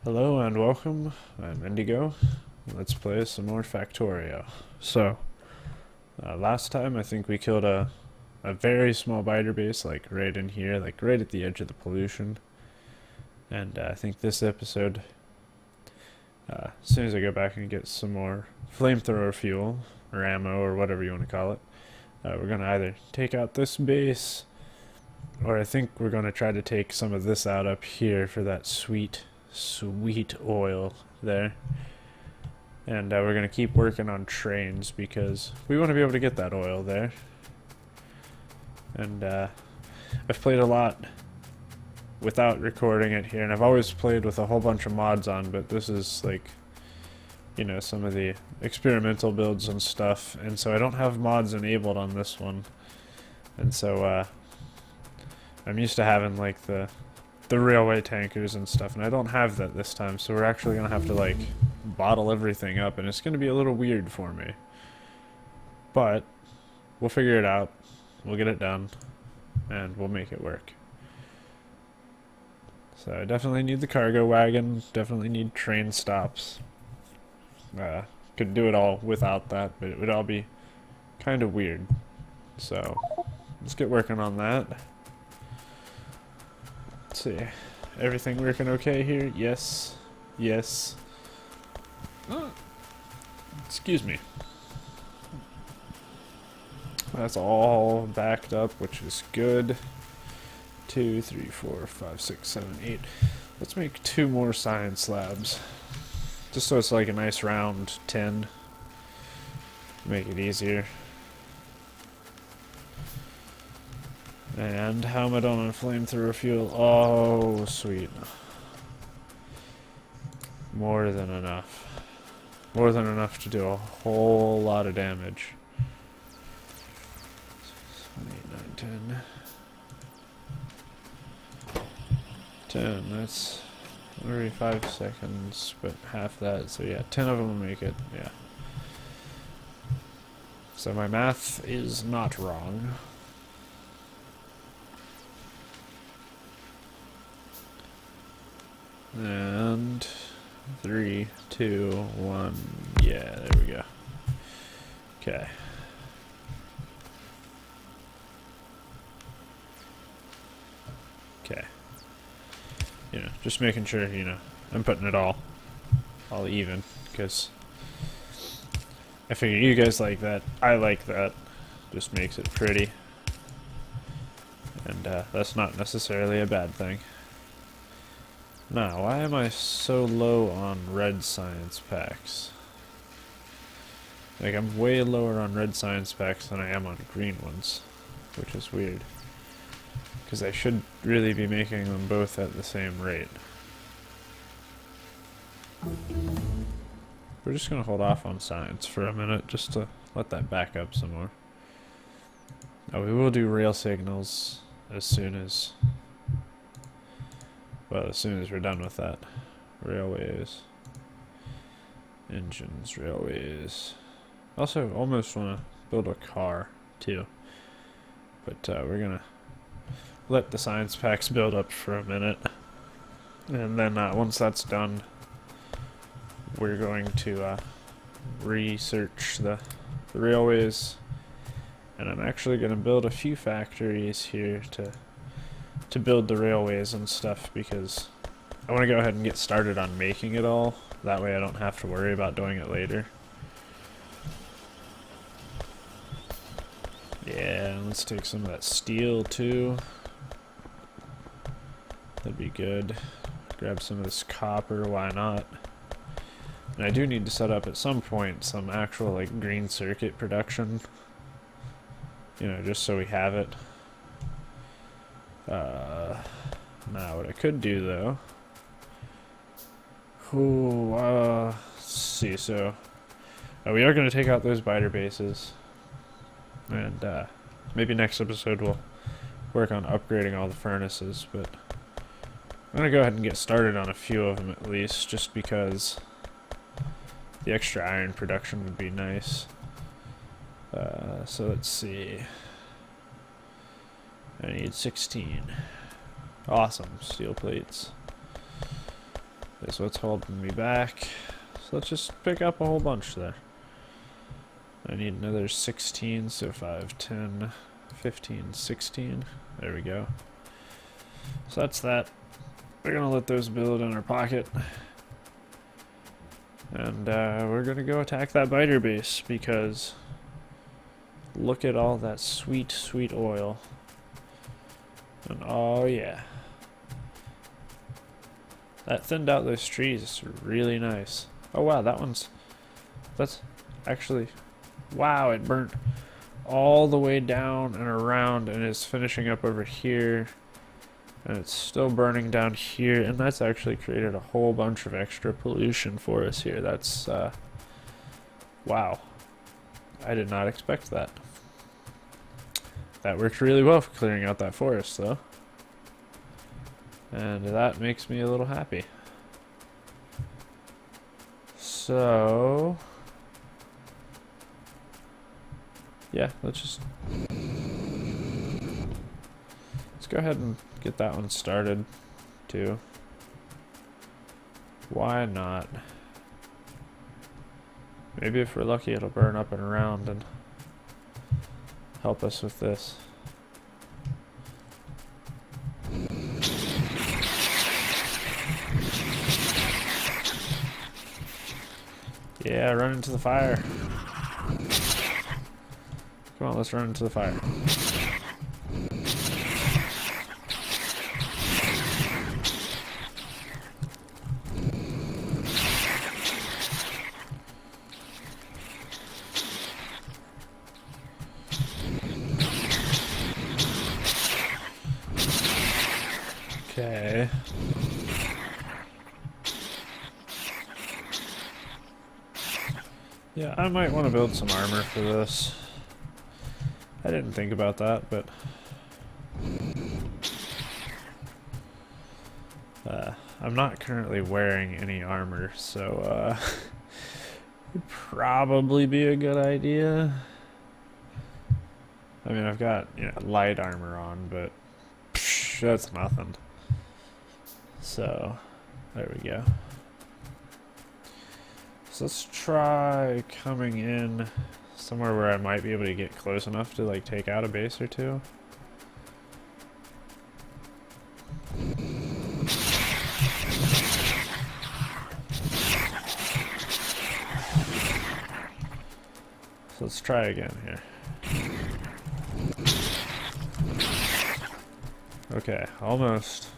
Hello and welcome. I'm Indigo. Let's play some more Factorio. So, last time I think we killed a very small biter base, like right in here, like right at the edge of the pollution. And I think this episode, as soon as I go back and get some more flamethrower fuel, or ammo, or whatever you want to call it, we're going to either take out this base, or I think we're going to try to take some of this out up here for that sweet oil there. And we're going to keep working on trains because we want to be able to get that oil there. And I've played a lot without recording it here, and I've always played with a whole bunch of mods on, but this is like, you know, some of the experimental builds and stuff, and so I don't have mods enabled on this one. And so I'm used to having like the railway tankers and stuff, and I don't have that this time, so we're actually gonna have to like bottle everything up, and it's gonna be a little weird for me, but we'll figure it out. We'll get it done and we'll make it work. So I definitely need the cargo wagon, definitely need train stops. Could do it all without that, but it would all be kind of weird, so let's get working on that. Let's see. Everything working okay here? Yes. Yes. Excuse me. That's all backed up, which is good. 2, 3, 4, 5, 6, 7, 8. Let's make 2 more science labs. Just so it's like a nice round 10. Make it easier. And helmet on and flamethrower fuel. Oh, sweet. More than enough. More than enough to do a whole lot of damage. 7, 8, 9, 10. 10, that's every 5 seconds, but half that. So yeah, 10 of them will make it, yeah. So my math is not wrong. And 3, 2, 1. Yeah, there we go. Okay. Okay. You know, just making sure, you know, I'm putting it all even, because I figure you guys like that. I like that. Just makes it pretty. And that's not necessarily a bad thing. Now, why am I so low on red science packs? Like, I'm way lower on red science packs than I am on green ones, which is weird. Because I should really be making them both at the same rate. We're just going to hold off on science for a minute, just to let that back up some more. Oh, we will do rail signals as soon as... Well, as soon as we're done with that. Railways. Engines, railways. Also, almost want to build a car, too. But we're going to let the science packs build up for a minute. And then once that's done, we're going to research the railways. And I'm actually going to build a few factories here to build the railways and stuff, because I want to go ahead and get started on making it all. That way I don't have to worry about doing it later. Yeah, let's take some of that steel too. That'd be good. Grab some of this copper, why not? And I do need to set up at some point some actual like green circuit production. You know, just so we have it. Now what I could do though, let's see, so we are going to take out those biter bases, and maybe next episode we'll work on upgrading all the furnaces, but I'm going to go ahead and get started on a few of them at least, just because the extra iron production would be nice. So let's see. I need 16. Awesome, steel plates. Is what's holding me back. So let's just pick up a whole bunch there. I need another 16, so 5, 10, 15, 16. There we go. So that's that. We're gonna let those build in our pocket. And we're gonna go attack that biter base because look at all that sweet, sweet oil. And oh yeah. That thinned out those trees is really nice. Oh wow, that's actually, wow, it burnt all the way down and around and it's finishing up over here. And it's still burning down here, and that's actually created a whole bunch of extra pollution for us here. That's, wow. I did not expect that. That worked really well for clearing out that forest, though. And that makes me a little happy. So... yeah, let's go ahead and get that one started, too. Why not? Maybe if we're lucky it'll burn up and around and help us with this. Yeah, run into the fire. Come on, let's run into the fire. Okay. Yeah, I might want to build some armor for this. I didn't think about that, but... I'm not currently wearing any armor, so, it'd probably be a good idea. I mean, I've got, you know, light armor on, but psh, that's nothing. So, there we go. So let's try coming in somewhere where I might be able to get close enough to like take out a base or two. So let's try again here. Okay, almost.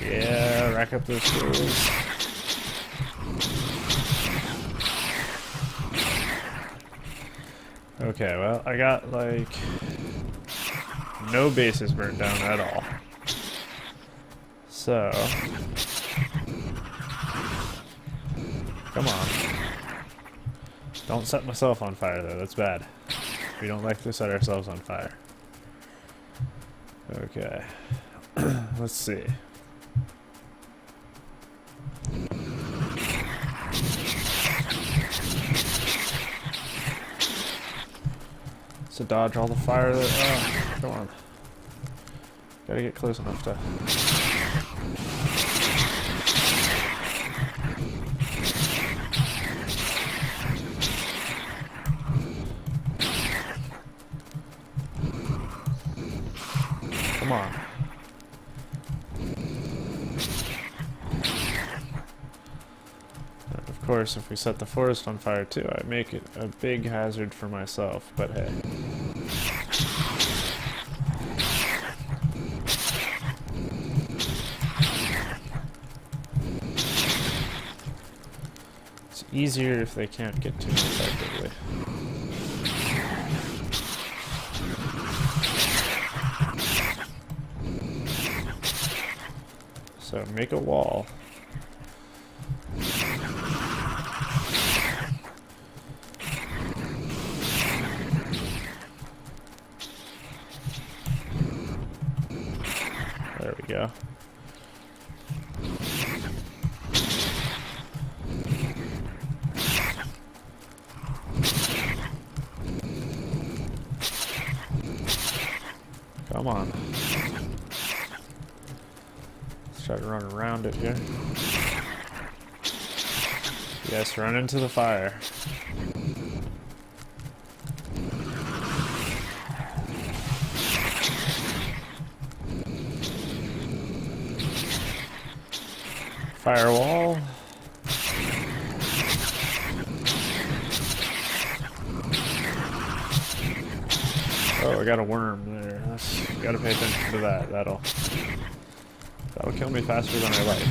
Yeah, rack up those tools. Okay, well, I got like no bases burnt down at all. So, come on. Don't set myself on fire though, that's bad. We don't like to set ourselves on fire. Okay. Let's see. To dodge all the fire that... oh, come on. Gotta get close enough to... come on. And of course, if we set the forest on fire too, I make it a big hazard for myself, but hey. It's easier if they can't get to me effectively. So make a wall. There we go. Come on. Let's try to run around it here. Yes, run into the fire. Firewall. Oh, I got a worm there. Gotta pay attention to that. That'll kill me faster than I like.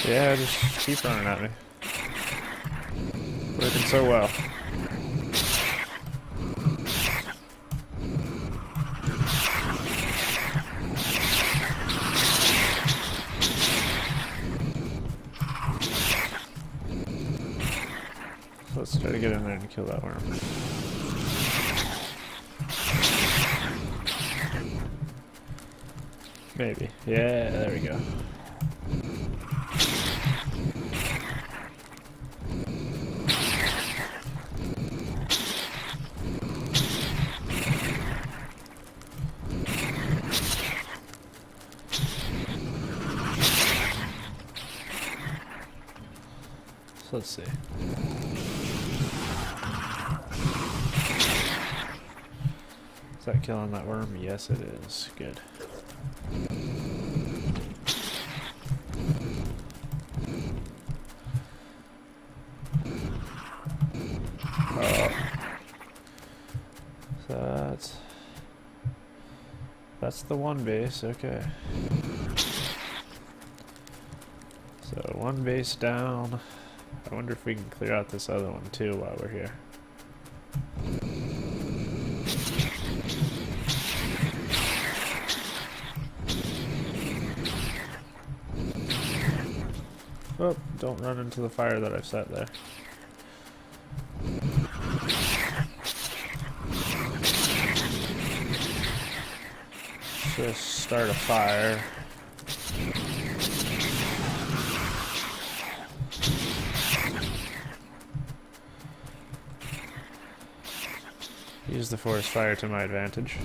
Yeah, just keep running at me. Working so well. So let's try to get in there and kill that worm. Maybe. Yeah, there we go. So let's see. Is that killing that worm? Yes, it is. Good. Oh. So that's the one base, okay. So one base down. I wonder if we can clear out this other one too while we're here. Oh, don't run into the fire that I've set there. Just start a fire. Use the forest fire to my advantage.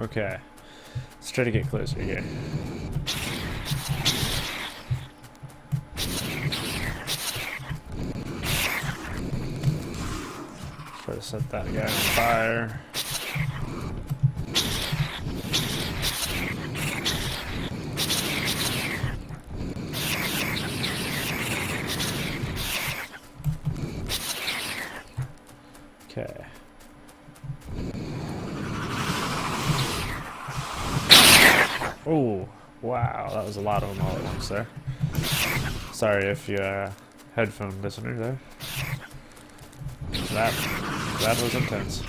Okay, let's try to get closer here. Try to set that guy on fire. Okay. Oh, Wow, that was a lot of them all at once there. Sorry if you headphone listener there. That was intense.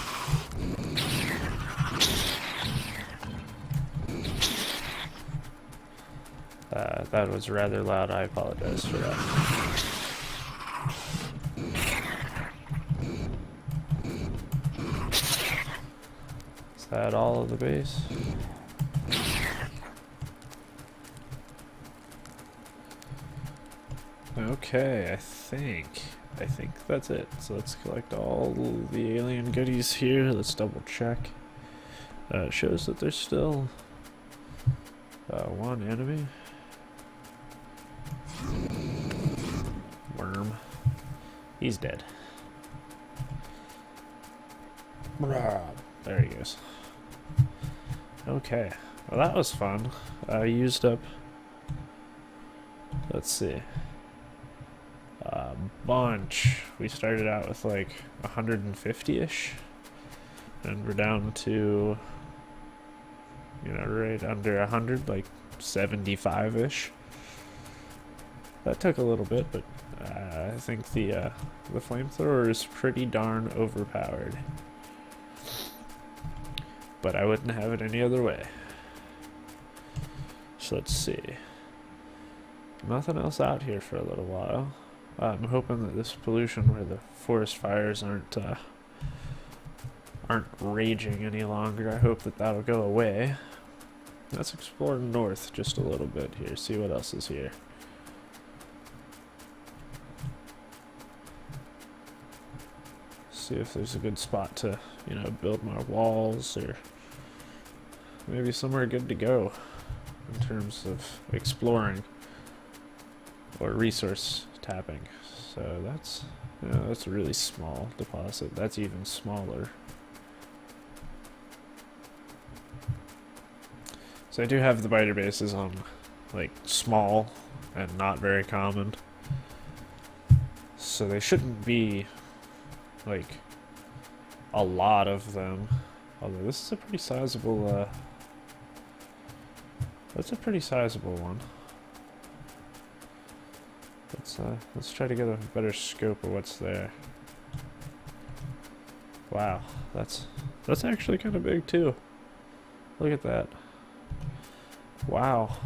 That was rather loud. I apologize for that. Is that all of the base? Okay, I think that's it. So let's collect all the alien goodies here. Let's double check. It shows that there's still one enemy. Worm. He's dead. There he goes. Okay. Well, that was fun. I used up, let's see, a bunch. We started out with like 150-ish, and we're down to, you know, right under 100, like 75-ish. That took a little bit, but I think the flamethrower is pretty darn overpowered. But I wouldn't have it any other way. So let's see. Nothing else out here for a little while. I'm hoping that this pollution, where the forest fires aren't raging any longer, I hope that that'll go away. Let's explore north just a little bit here, see what else is here. See if there's a good spot to, you know, build my walls, or maybe somewhere good to go in terms of exploring or resource tapping. So that's, you know, that's a really small deposit. That's even smaller. So I do have the biter bases on like small and not very common. So they shouldn't be like a lot of them, although this is a pretty sizable that's a pretty sizable one. Let's try to get a better scope of what's there. Wow, that's actually kind of big too. Look at that. Wow,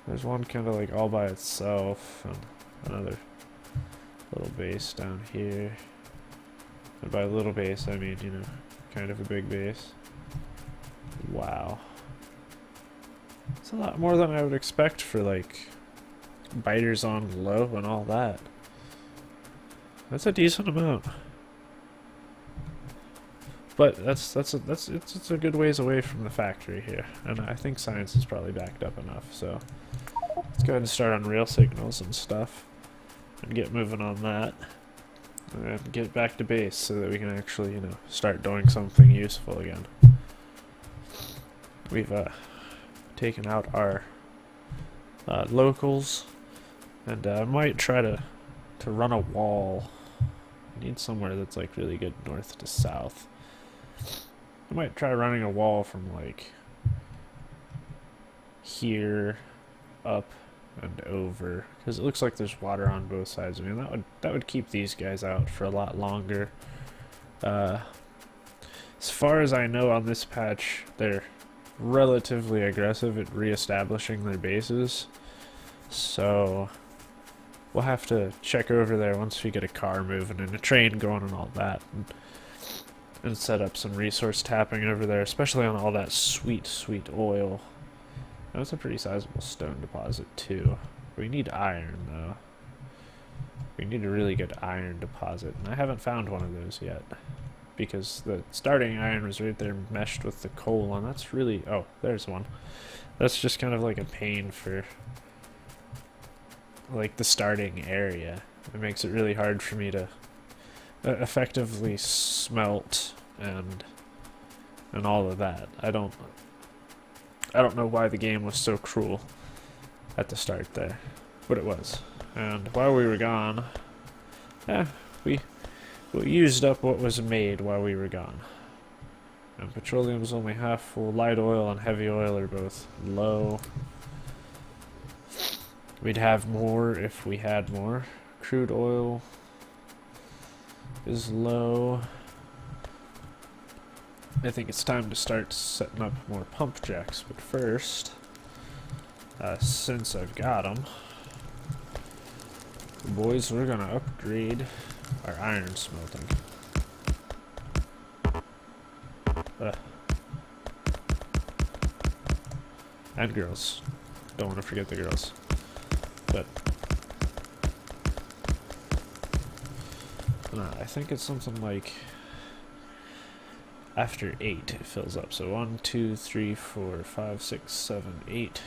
there's one kind of like all by itself, and another little base down here. And by little base, I mean, you know, kind of a big base. Wow. It's a lot more than I would expect for, like, biters on low and all that. That's a decent amount. But it's a good ways away from the factory here. And I think science is probably backed up enough, so let's go ahead and start on real signals and stuff. And get moving on that. And get back to base so that we can actually, you know, start doing something useful again. We've taken out our locals, and I might try to run a wall. I need somewhere that's like really good north to south. I might try running a wall from like here up and over, because it looks like there's water on both sides. I mean, that would keep these guys out for a lot longer. As far as I know on this patch, they're relatively aggressive at reestablishing their bases, so we'll have to check over there once we get a car moving and a train going and all that, and set up some resource tapping over there, especially on all that sweet oil. That's a pretty sizable stone deposit too. We need iron though. We need a really good iron deposit, and I haven't found one of those yet, because the starting iron was right there meshed with the coal, and that's really, oh, there's one. That's just kind of like a pain for like the starting area. It makes it really hard for me to effectively smelt and all of that. I don't know why the game was so cruel at the start there, but it was. And while we were gone, we used up what was made while we were gone. And petroleum's only half full. Light oil and heavy oil are both low. We'd have more if we had more. Crude oil is low. I think it's time to start setting up more pump jacks, but first, since I've got them, boys, we're gonna upgrade our iron smelting. And girls. Don't want to forget the girls. But I think it's something like after 8 it fills up. So 1, 2, 3, 4, 5, 6, 7, 8.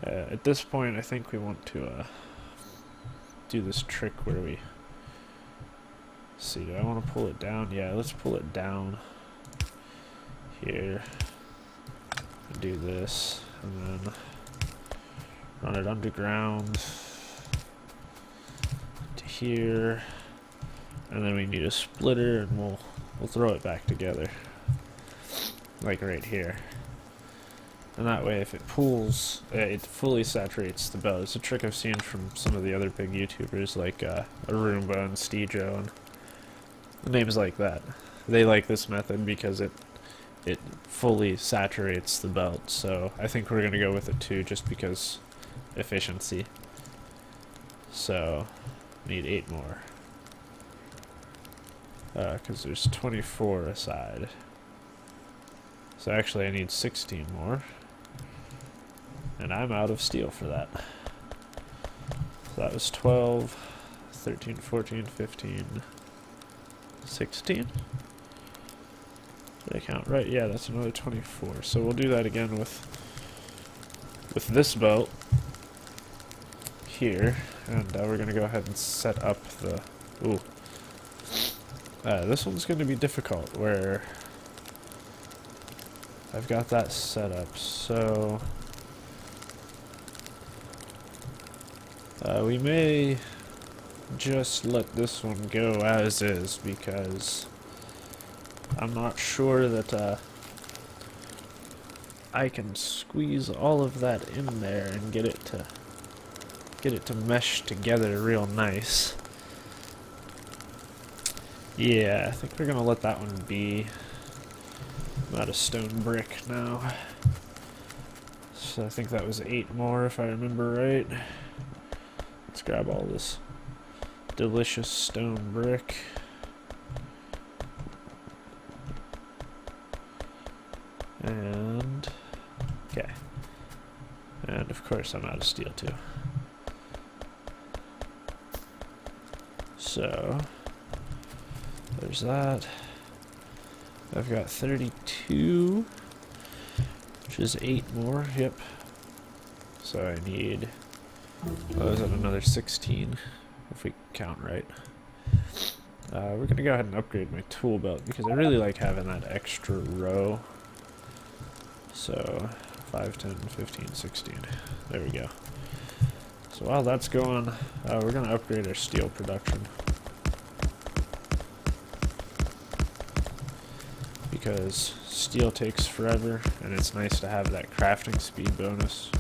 At this point, I think we want to do this trick where we see. Do I want to pull it down? Yeah, let's pull it down here. And do this, and then run it underground to here, and then we need a splitter, and we'll throw it back together, like right here. And that way, if it pulls, it fully saturates the belt. It's a trick I've seen from some of the other big YouTubers, like Arumba and Stejo, and names like that. They like this method because it fully saturates the belt, so I think we're gonna go with it too, just because efficiency. So, need 8 more. Because there's 24 aside. So actually I need 16 more. And I'm out of steel for that. So that was 12, 13, 14, 15, 16? Did I count right? Yeah, that's another 24. So we'll do that again with this belt here, and we're gonna go ahead and set up the. Ooh, this one's gonna be difficult. Where I've got that set up, so we may just let this one go as is, because I'm not sure that I can squeeze all of that in there and get it to mesh together real nice. Yeah, I think we're gonna let that one be. I'm out of stone brick now. So I think that was 8 more if I remember right. Let's grab all this delicious stone brick. And okay, and of course I'm out of steel too. So there's that. I've got 32, which is 8 more. Yep. So I need. Oh, is that another 16? If we count right. We're gonna go ahead and upgrade my tool belt because I really like having that extra row. So 5, 10, 15, 16. There we go. So while that's going, we're going to upgrade our steel production. Because steel takes forever, and it's nice to have that crafting speed bonus.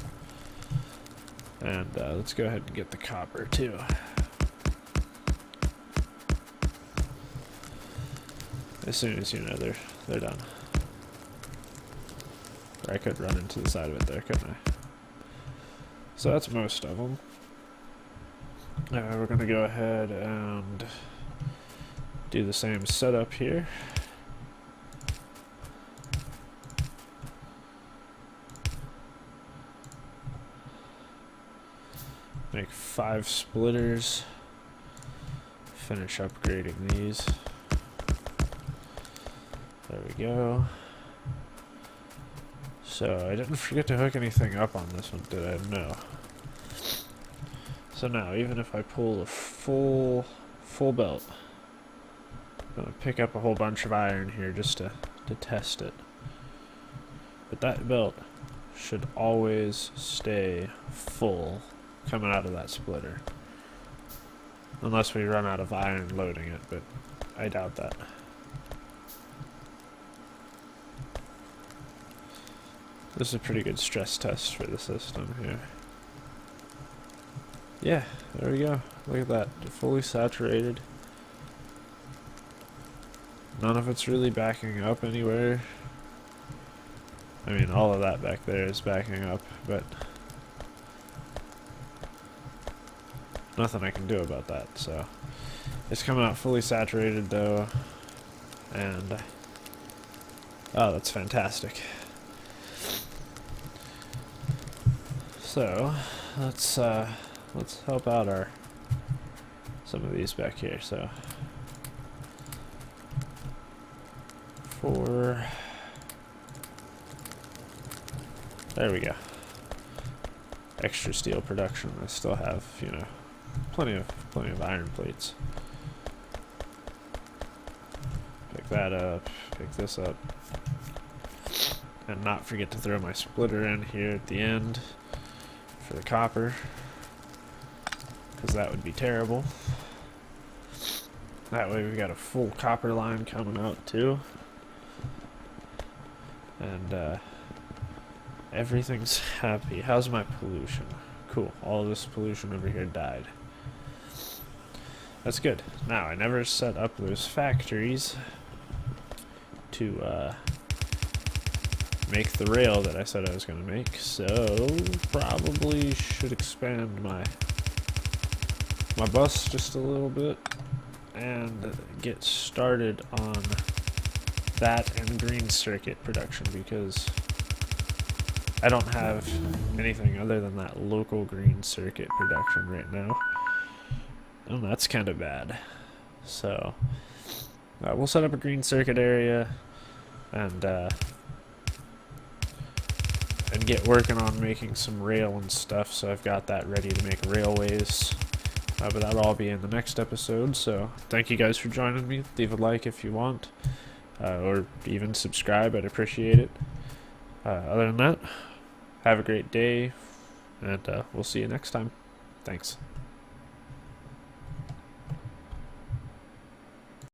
And let's go ahead and get the copper too. As soon as, you know, they're done. Or I could run into the side of it there, couldn't I? So that's most of them. We're going to go ahead and do the same setup here. Make 5 splitters. Finish upgrading these. There we go. So I didn't forget to hook anything up on this one, did I? No. So now, even if I pull a full belt, I'm gonna pick up a whole bunch of iron here just to test it. But that belt should always stay full coming out of that splitter. Unless we run out of iron loading it, but I doubt that. This is a pretty good stress test for the system here. Yeah, there we go. Look at that. Fully saturated. None of it's really backing up anywhere. I mean, all of that back there is backing up, but nothing I can do about that, so. It's coming out fully saturated though, and oh, that's fantastic. So, let's help out some of these back here. So, there we go. Extra steel production. I still have, you know, plenty of iron plates. Pick that up. Pick this up. And not forget to throw my splitter in here at the end for the copper, because that would be terrible. That way we've got a full copper line coming out too. And everything's happy. How's my pollution? Cool. All this pollution over here died. That's good. Now, I never set up those factories to make the rail that I said I was going to make, so probably should expand my bus just a little bit and get started on that and green circuit production, because I don't have anything other than that local green circuit production right now, and that's kind of bad. So we'll set up a green circuit area and get working on making some rail and stuff, so I've got that ready to make railways. But that'll all be in the next episode, so thank you guys for joining me. Leave a like if you want, or even subscribe, I'd appreciate it. Other than that, have a great day, and we'll see you next time. Thanks.